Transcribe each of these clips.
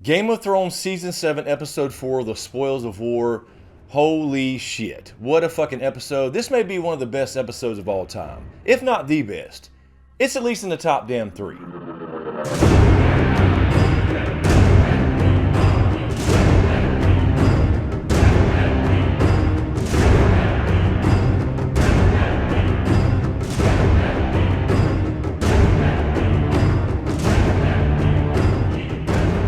Game of Thrones Season 7, Episode 4, The Spoils of War. Holy shit. What a fucking episode. This may be one of the best episodes of all time. If not the best. It's at least in the top damn 3.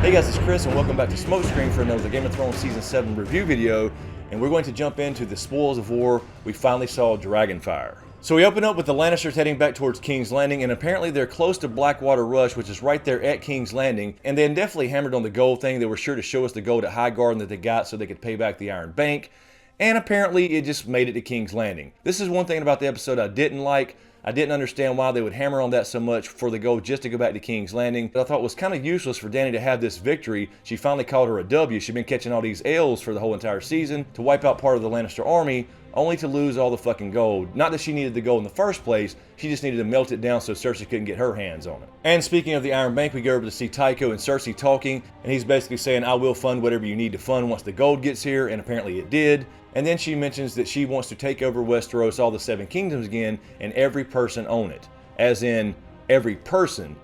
Hey guys, it's Chris and welcome back to SmokeScreen for another Game of Thrones Season 7 review video. And we're going to jump into the spoils of war. We finally saw Dragonfire. So we open up with the Lannisters heading back towards King's Landing, and apparently they're close to Blackwater Rush, which is right there at King's Landing. And they definitely hammered on the gold thing. They were sure to show us the gold at Highgarden that they got so they could pay back the Iron Bank. And apparently it just made it to King's Landing. This is one thing about the episode I didn't like. I didn't understand why they would hammer on that so much for the goal just to go back to King's Landing. But I thought it was kind of useless for Dany to have this victory. She finally called her a W. She'd been catching all these L's for the whole entire season to wipe out part of the Lannister army, only to lose all the fucking gold. Not that she needed the gold in the first place, she just needed to melt it down so Cersei couldn't get her hands on it. And speaking of the Iron Bank, we go over to see Tycho and Cersei talking, and he's basically saying, I will fund whatever you need to fund once the gold gets here, and apparently it did. And then she mentions that she wants to take over Westeros, all the 7 kingdoms again, and every person own it. As in, every person.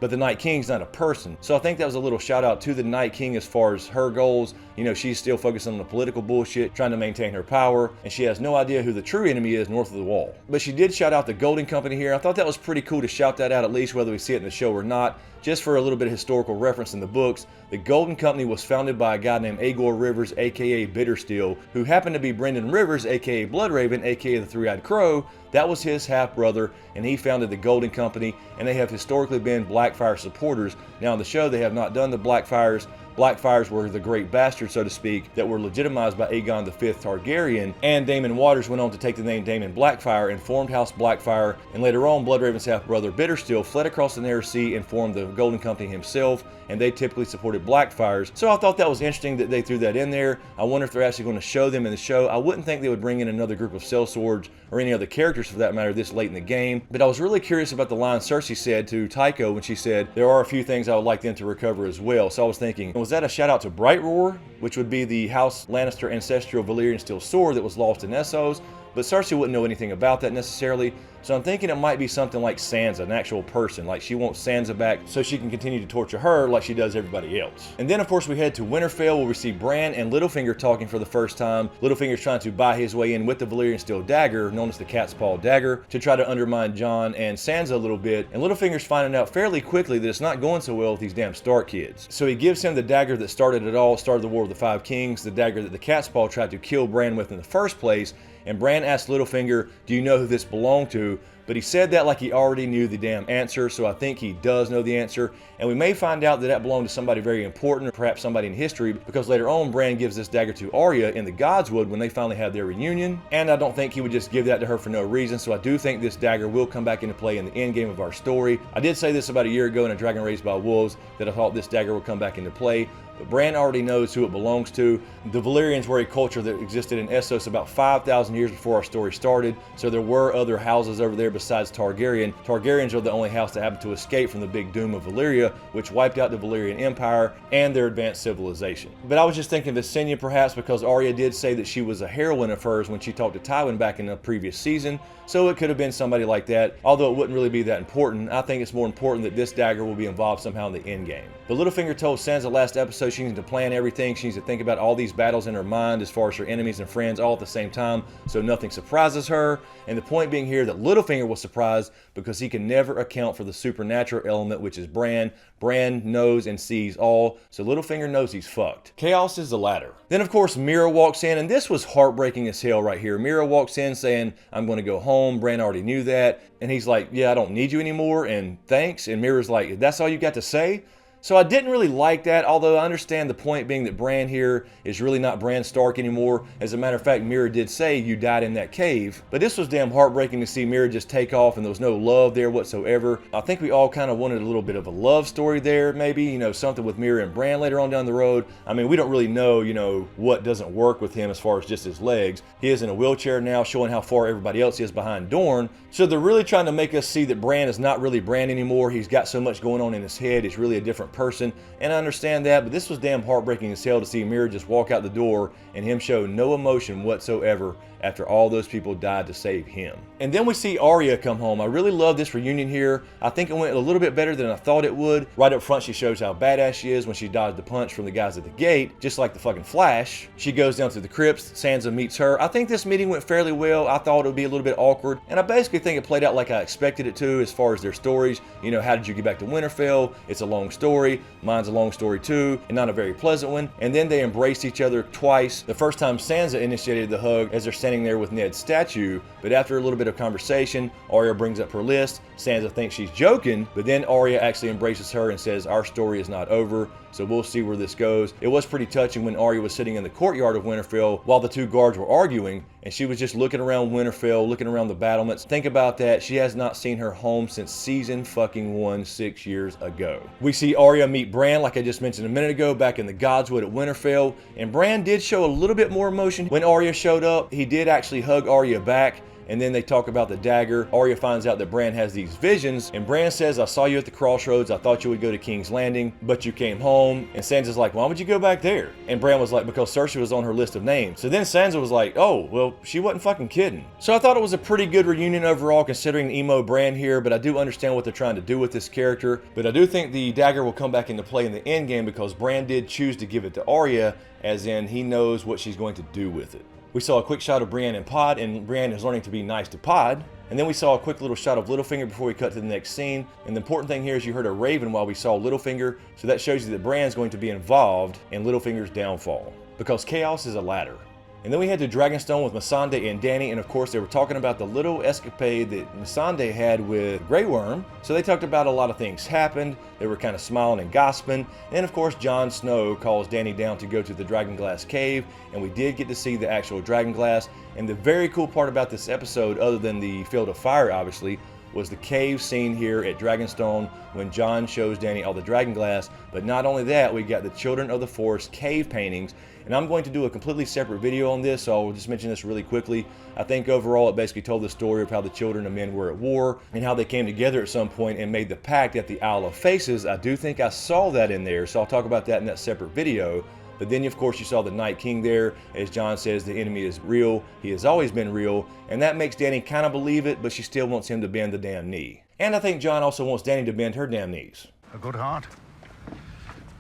But the Night King's not a person. So I think that was a little shout out to the Night King as far as her goals. You know, she's still focused on the political bullshit, trying to maintain her power, and she has no idea who the true enemy is north of the wall. But she did shout out the Golden Company here. I thought that was pretty cool to shout that out, at least whether we see it in the show or not. Just for a little bit of historical reference in the books, the Golden Company was founded by a guy named Aegor Rivers, aka Bittersteel, who happened to be Brynden Rivers, aka Bloodraven, aka the Three-Eyed Crow. That was his half-brother, and he founded the Golden Company, and they have historically been Blackfyre supporters. Now in the show, they have not done the Blackfyres. Blackfyres were the great bastards, so to speak, that were legitimized by Aegon V Targaryen, and Daemon Waters went on to take the name Daemon Blackfyre and formed House Blackfyre, and later on, Bloodraven's half-brother Bittersteel fled across the Narrow Sea and formed the Golden Company himself, and they typically supported Blackfyres. So I thought that was interesting that they threw that in there. I wonder if they're actually going to show them in the show. I wouldn't think they would bring in another group of sellswords or any other characters for that matter this late in the game, but I was really curious about the line Cersei said to Tycho when she said, there are a few things I would like them to recover as well. So I was thinking, was that a shout out to Brightroar, which would be the House Lannister ancestral Valyrian steel sword that was lost in Essos? But Cersei wouldn't know anything about that necessarily, so I'm thinking it might be something like Sansa, an actual person, like she wants Sansa back so she can continue to torture her like she does everybody else. And then of course we head to Winterfell where we see Bran and Littlefinger talking for the first time. Littlefinger's trying to buy his way in with the Valyrian steel dagger, known as the Cat's Paw dagger, to try to undermine Jon and Sansa a little bit, and Littlefinger's finding out fairly quickly that it's not going so well with these damn Stark kids. So he gives him the dagger that started it all, started the War of the Five Kings, the dagger that the Cat's Paw tried to kill Bran with in the first place, and Bran asked Littlefinger, do you know who this belonged to? But he said that like he already knew the damn answer, so I think he does know the answer. And we may find out that that belonged to somebody very important, or perhaps somebody in history, because later on Bran gives this dagger to Arya in the Godswood when they finally have their reunion. And I don't think he would just give that to her for no reason, so I do think this dagger will come back into play in the end game of our story. I did say this about a year ago in A Dragon Raised by Wolves, that I thought this dagger would come back into play. But Bran already knows who it belongs to. The Valyrians were a culture that existed in Essos about 5,000 years before our story started, so there were other houses over there besides Targaryen. Targaryens are the only house that happened to escape from the big doom of Valyria, which wiped out the Valyrian Empire and their advanced civilization. But I was just thinking Visenya perhaps because Arya did say that she was a heroine of hers when she talked to Tywin back in the previous season, so it could have been somebody like that, although it wouldn't really be that important. I think it's more important that this dagger will be involved somehow in the end game. But Littlefinger told Sansa last episode she needs to plan everything. She needs to think about all these battles in her mind as far as her enemies and friends all at the same time so nothing surprises her. And the point being here that Littlefinger was surprised because he can never account for the supernatural element, which is Bran. Bran knows and sees all, so Littlefinger knows he's fucked. Chaos is the ladder. Then of course Mira walks in, and this was heartbreaking as hell right here. Mira walks in saying, I'm going to go home. Bran already knew that. And he's like, yeah, I don't need you anymore, and thanks. And Mira's like, that's all you got to say? So I didn't really like that, although I understand the point being that Bran here is really not Bran Stark anymore. As a matter of fact, Mira did say you died in that cave. But this was damn heartbreaking to see Mira just take off and there was no love there whatsoever. I think we all kind of wanted a little bit of a love story there, maybe, you know, something with Mira and Bran later on down the road. I mean, we don't really know, you know, what doesn't work with him as far as just his legs. He is in a wheelchair now, showing how far everybody else is behind Dorne. So they're really trying to make us see that Bran is not really Bran anymore. He's got so much going on in his head. He's really a different different person, and I understand that, but this was damn heartbreaking as hell to see Mira just walk out the door and him show no emotion whatsoever after all those people died to save him. And then we see Arya come home. I really love this reunion here. I think it went a little bit better than I thought it would. Right up front, she shows how badass she is when she dodged the punch from the guys at the gate, just like the fucking Flash. She goes down to the crypts. Sansa meets her. I think this meeting went fairly well. I thought it would be a little bit awkward, and I basically think it played out like I expected it to as far as their stories. You know, how did you get back to Winterfell? It's a long story. Mine's a long story too, and not a very pleasant one. And then they embraced each other twice. The first time Sansa initiated the hug as they're standing there with Ned's statue, but after a little bit of conversation, Arya brings up her list. Sansa thinks she's joking, but then Arya actually embraces her and says, our story is not over, so we'll see where this goes. It was pretty touching when Arya was sitting in the courtyard of Winterfell while the two guards were arguing, and she was just looking around Winterfell, looking around the battlements. Think about that. She has not seen her home since season fucking 1 6 years ago. We see Arya meet Bran, like I just mentioned a minute ago, back in the Godswood at Winterfell, and Bran did show a little bit more emotion when Arya showed up. He did actually hug Arya back, and then they talk about the dagger. Arya finds out that Bran has these visions, and Bran says, I saw you at the crossroads. I thought you would go to King's Landing, but you came home. And Sansa's like, why would you go back there? And Bran was like, because Cersei was on her list of names. So then Sansa was like, oh, well, she wasn't fucking kidding. So I thought it was a pretty good reunion overall, considering emo Bran here, but I do understand what they're trying to do with this character. But I do think the dagger will come back into play in the end game, because Bran did choose to give it to Arya, as in he knows what she's going to do with it. We saw a quick shot of Brienne and Pod, and Brienne is learning to be nice to Pod. And then we saw a quick little shot of Littlefinger before we cut to the next scene. And the important thing here is you heard a raven while we saw Littlefinger, so that shows you that Bran's going to be involved in Littlefinger's downfall, because chaos is a ladder. And then we head to Dragonstone with Missandei and Dany, and of course they were talking about the little escapade that Missandei had with Grey Worm. So they talked about a lot of things happened. They were kind of smiling and gossiping. And then of course Jon Snow calls Dany down to go to the Dragonglass cave, and we did get to see the actual Dragonglass. And the very cool part about this episode, other than the Field of Fire obviously, was the cave scene here at Dragonstone when Jon shows Dany all the Dragonglass. But not only that, we got the Children of the Forest cave paintings, and I'm going to do a completely separate video on this, so I'll just mention this really quickly. I think overall it basically told the story of how the children of men were at war and how they came together at some point and made the pact at the Isle of Faces. I do think I saw that in there, so I'll talk about that in that separate video. But then, of course, you saw the Night King there. As Jon says, the enemy is real. He has always been real. And that makes Dany kind of believe it, but she still wants him to bend the damn knee. And I think Jon also wants Dany to bend her damn knees. A good heart?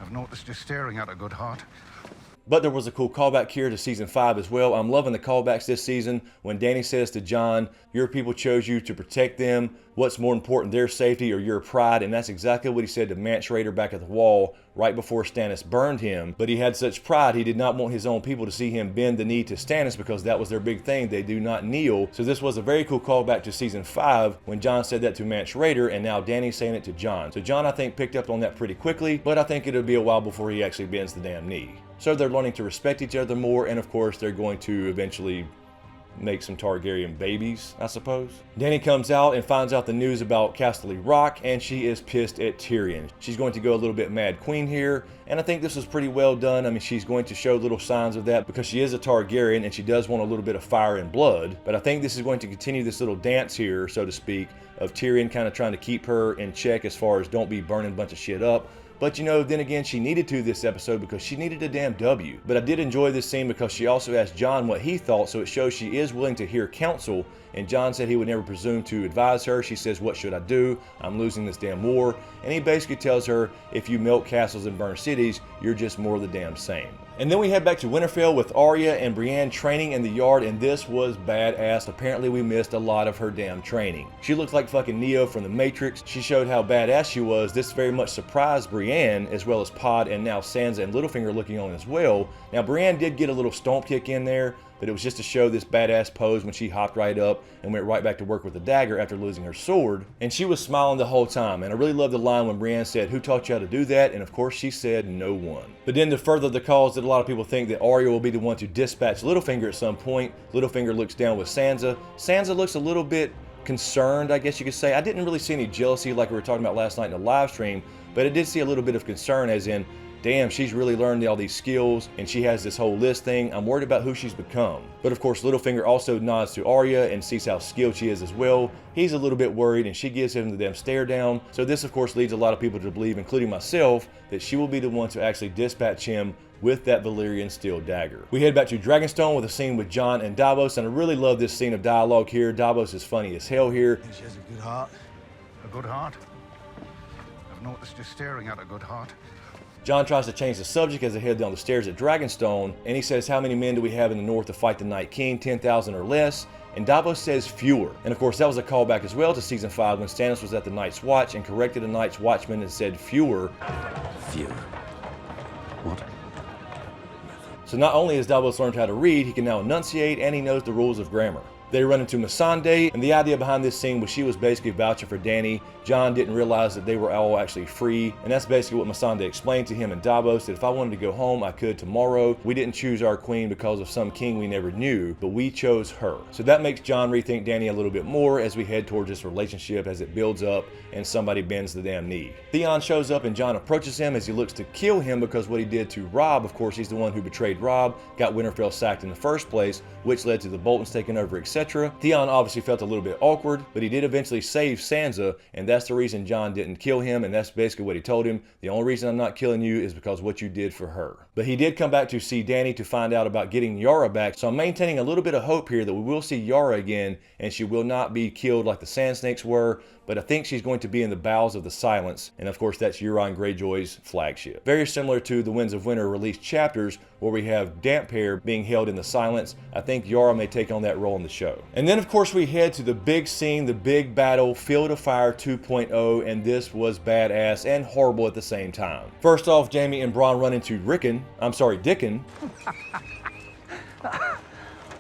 I've noticed you staring at a good heart. But there was a cool callback here to season 5 as well. I'm loving the callbacks this season when Dany says to Jon, your people chose you to protect them. What's more important, their safety or your pride? And that's exactly what he said to Mance Rayder back at the wall right before Stannis burned him. But he had such pride, he did not want his own people to see him bend the knee to Stannis, because that was their big thing. They do not kneel. So this was a very cool callback to season 5 when Jon said that to Mance Rayder, and now Dany's saying it to Jon. So Jon, I think, picked up on that pretty quickly, but I think it'll be a while before he actually bends the damn knee. So they're learning to respect each other more, and of course they're going to eventually make some Targaryen babies, I suppose. Dany comes out and finds out the news about Casterly Rock, and she is pissed at Tyrion. She's going to go a little bit Mad Queen here, and I think this was pretty well done. I mean, she's going to show little signs of that because she is a Targaryen and she does want a little bit of fire and blood. But I think this is going to continue this little dance here, so to speak, of Tyrion kind of trying to keep her in check as far as don't be burning a bunch of shit up. But you know, then again, she needed to this episode because she needed a damn W. But I did enjoy this scene because she also asked Jon what he thought, so it shows she is willing to hear counsel. And Jon said he would never presume to advise her. She says, what should I do? I'm losing this damn war. And he basically tells her, if you melt castles and burn cities, you're just more of the damn same. And then we head back to Winterfell with Arya and Brienne training in the yard, and this was badass. Apparently we missed a lot of her damn training. She looked like fucking Neo from the Matrix. She showed how badass she was. This very much surprised Brienne, as well as Pod and now Sansa and Littlefinger looking on as well. Now Brienne did get a little stomp kick in there, but it was just to show this badass pose when she hopped right up and went right back to work with the dagger after losing her sword. And she was smiling the whole time. And I really loved the line when Brienne said, who taught you how to do that? And of course she said, no one. But then to further the cause that a lot of people think that Arya will be the one to dispatch Littlefinger at some point, Littlefinger looks down with Sansa. Sansa looks a little bit concerned, I guess you could say. I didn't really see any jealousy like we were talking about last night in the live stream, but I did see a little bit of concern, as in, damn, she's really learned all these skills and she has this whole list thing. I'm worried about who she's become. But of course, Littlefinger also nods to Arya and sees how skilled she is as well. He's a little bit worried and she gives him the damn stare down. So this of course leads a lot of people to believe, including myself, that she will be the one to actually dispatch him with that Valyrian steel dagger. We head back to Dragonstone with a scene with Jon and Davos, and I really love this scene of dialogue here. Davos is funny as hell here. She has a good heart. A good heart? I've noticed you staring at a good heart. Jon tries to change the subject as they head down the stairs at Dragonstone, and he says, how many men do we have in the north to fight the Night King? 10,000 or less? And Davos says fewer. And of course that was a callback as well to season 5 when Stannis was at the Night's Watch and corrected the Night's Watchman and said fewer. Fewer. What? So not only has Davos learned how to read, he can now enunciate and he knows the rules of grammar. They run into Missandei, and the idea behind this scene was she was basically vouching for Dany. Jon didn't realize that they were all actually free, and that's basically what Missandei explained to him and Davos, that if I wanted to go home, I could tomorrow. We didn't choose our queen because of some king we never knew, but we chose her. So that makes Jon rethink Dany a little bit more as we head towards this relationship as it builds up and somebody bends the damn knee. Theon shows up and Jon approaches him as he looks to kill him because what he did to Robb, of course he's the one who betrayed Robb, got Winterfell sacked in the first place, which led to the Boltons taking over, etc. Theon obviously felt a little bit awkward, but he did eventually save Sansa, and that's the reason Jon didn't kill him, and that's basically what he told him. The only reason I'm not killing you is because what you did for her. But he did come back to see Dany to find out about getting Yara back, so I'm maintaining a little bit of hope here that we will see Yara again, and she will not be killed like the Sand Snakes were, but I think she's going to be in the Bowels of the Silence, and of course that's Euron Greyjoy's flagship. Very similar to the Winds of Winter released chapters where we have Damphair being held in the Silence. I think Yara may take on that role in the show. And then of course we head to the big scene, the big battle, Field of Fire 2.0, and this was badass and horrible at the same time. First off, Jaime and Bronn run into Dickon.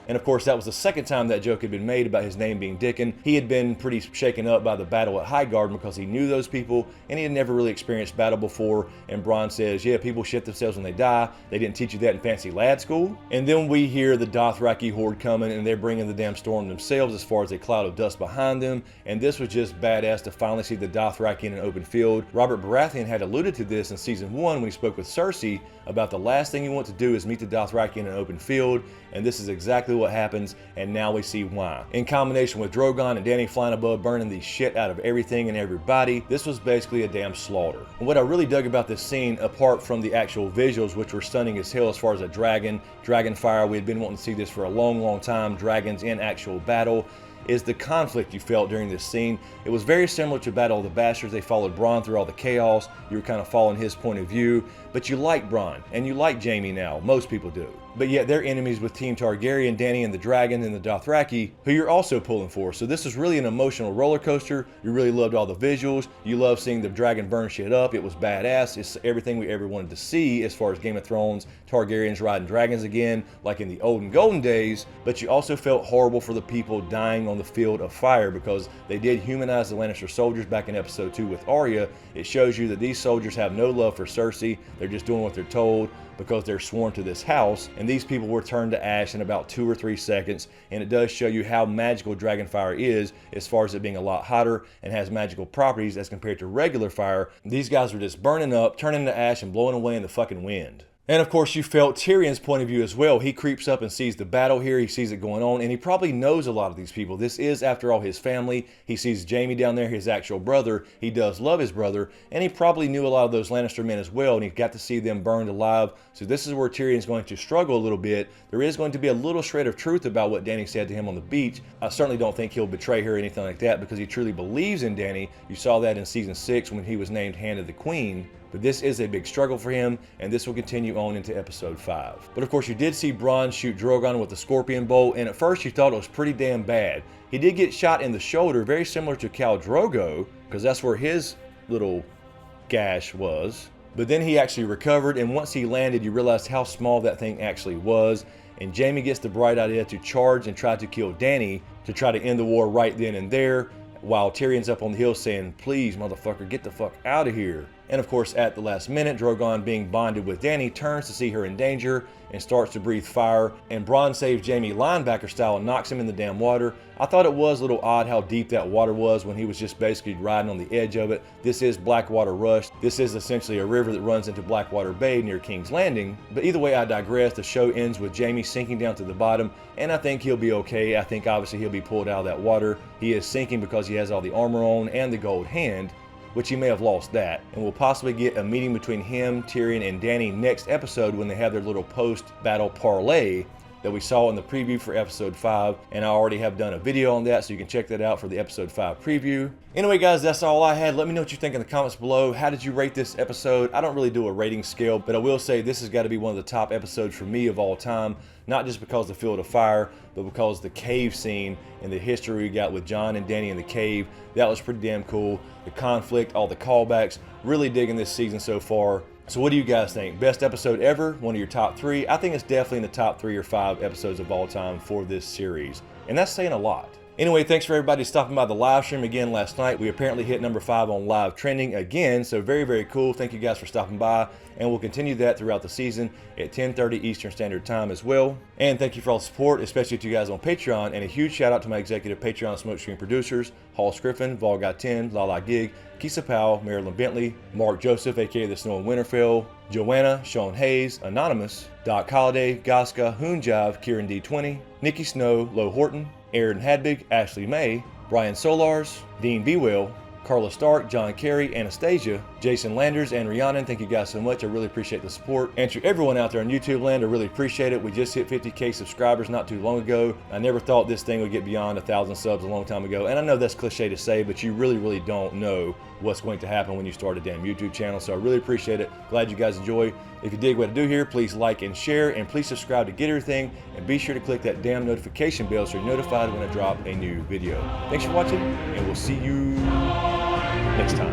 And of course, that was the second time that joke had been made about his name being Dickon. He had been pretty shaken up by the battle at Highgarden because he knew those people and he had never really experienced battle before. And Bronn says, yeah, people shit themselves when they die. They didn't teach you that in fancy lad school. And then we hear the Dothraki horde coming and they're bringing the damn storm themselves as far as a cloud of dust behind them. And this was just badass to finally see the Dothraki in an open field. Robert Baratheon had alluded to this in season 1 when he spoke with Cersei about the last thing you want to do is meet the Dothraki in an open field. And this is exactly what happens, and now we see why. In combination with Drogon and Dany flying above, burning the shit out of everything and everybody, this was basically a damn slaughter. And what I really dug about this scene, apart from the actual visuals, which were stunning as hell as far as a dragon fire, we had been wanting to see this for a long time, dragons in actual battle, is the conflict you felt during this scene. It was very similar to Battle of the Bastards. They followed Bronn through all the chaos. You were kind of following his point of view, but you like Bronn, and you like Jaime now. Most people do. But yet they're enemies with Team Targaryen, Dany and the Dragon and the Dothraki, who you're also pulling for. So this was really an emotional roller coaster. You really loved all the visuals. You loved seeing the dragon burn shit up. It was badass. It's everything we ever wanted to see as far as Game of Thrones, Targaryens riding dragons again, like in the old and golden days. But you also felt horrible for the people dying on the field of fire because they did humanize the Lannister soldiers back in episode 2 with Arya. It shows you that these soldiers have no love for Cersei. They're just doing what they're told because they're sworn to this house, and these people were turned to ash in about 2 or 3 seconds. And it does show you how magical dragon fire is as far as it being a lot hotter and has magical properties as compared to regular fire. These guys were just burning up, turning to ash and blowing away in the fucking wind. And of course you felt Tyrion's point of view as well. He creeps up and sees the battle here, he sees it going on, and he probably knows a lot of these people. This is, after all, his family. He sees Jaime down there, his actual brother. He does love his brother, and he probably knew a lot of those Lannister men as well, and he got to see them burned alive. So this is where Tyrion's going to struggle a little bit. There is going to be a little shred of truth about what Dany said to him on the beach. I certainly don't think he'll betray her or anything like that because he truly believes in Dany. You saw that in season 6 when he was named Hand of the Queen. But this is a big struggle for him, and this will continue on into episode 5. But of course you did see Bronn shoot Drogon with the Scorpion Bolt, and at first you thought it was pretty damn bad. He did get shot in the shoulder, very similar to Khal Drogo, because that's where his little gash was. But then he actually recovered, and once he landed, you realized how small that thing actually was. And Jaime gets the bright idea to charge and try to kill Dany to try to end the war right then and there, while Tyrion's up on the hill saying, please, motherfucker, get the fuck out of here. And of course, at the last minute, Drogon, being bonded with Dany, turns to see her in danger and starts to breathe fire, and Bronn saves Jaime linebacker style and knocks him in the damn water. I thought it was a little odd how deep that water was when he was just basically riding on the edge of it. This is Blackwater Rush. This is essentially a river that runs into Blackwater Bay near King's Landing. But either way, I digress. The show ends with Jaime sinking down to the bottom, and I think he'll be okay. I think obviously he'll be pulled out of that water. He is sinking because he has all the armor on and the gold hand, which he may have lost that, and we'll possibly get a meeting between him, Tyrion, and Dany next episode when they have their little post-battle parlay that we saw in the preview for episode 5, and I already have done a video on that, so you can check that out for the episode 5 preview. Anyway guys, that's all I had. Let me know what you think in the comments below. How did you rate this episode? I don't really do a rating scale, but I will say this has got to be one of the top episodes for me of all time, not just because of the Field of Fire, but because the cave scene and the history we got with Jon and Dany in the cave, that was pretty damn cool. The conflict, all the callbacks, really digging this season so far. So what do you guys think? Best episode ever? One of your top 3? I think it's definitely in the top 3 or 5 episodes of all time for this series. And that's saying a lot. Anyway, thanks for everybody stopping by the live stream again last night. We apparently hit number 5 on live trending again, so very, very cool. Thank you guys for stopping by, and we'll continue that throughout the season at 10:30 Eastern Standard Time as well. And thank you for all the support, especially to you guys on Patreon, and a huge shout out to my executive Patreon SmokeScreen producers, Griffin, Volgot10, Lala Gig, Kissa Powell, Marylin Bentley, Marc Joseph, aka the Snow in Winterfell, JoAnna, Sean Hayes, Anonymous, Doc Holiday, Goska, HoonJive, Kieran D20, Nicki Snow, Lo Horton, Erin Habig, Ashley May, Brian Solarz, Dean Bwell, Karla Stark, John Carey, Anastasia, Jason Landers, and Rhiaanon. Thank you guys so much. I really appreciate the support. And to everyone out there on YouTube land, I really appreciate it. We just hit 50K subscribers not too long ago. I never thought this thing would get beyond 1,000 subs a long time ago. And I know that's cliche to say, but you really, really don't know what's going to happen when you start a damn YouTube channel. So I really appreciate it. Glad you guys enjoy. If you dig what I do here, please like and share, and please subscribe to get everything, and be sure to click that damn notification bell so you're notified when I drop a new video. Thanks for watching, and we'll see you next time.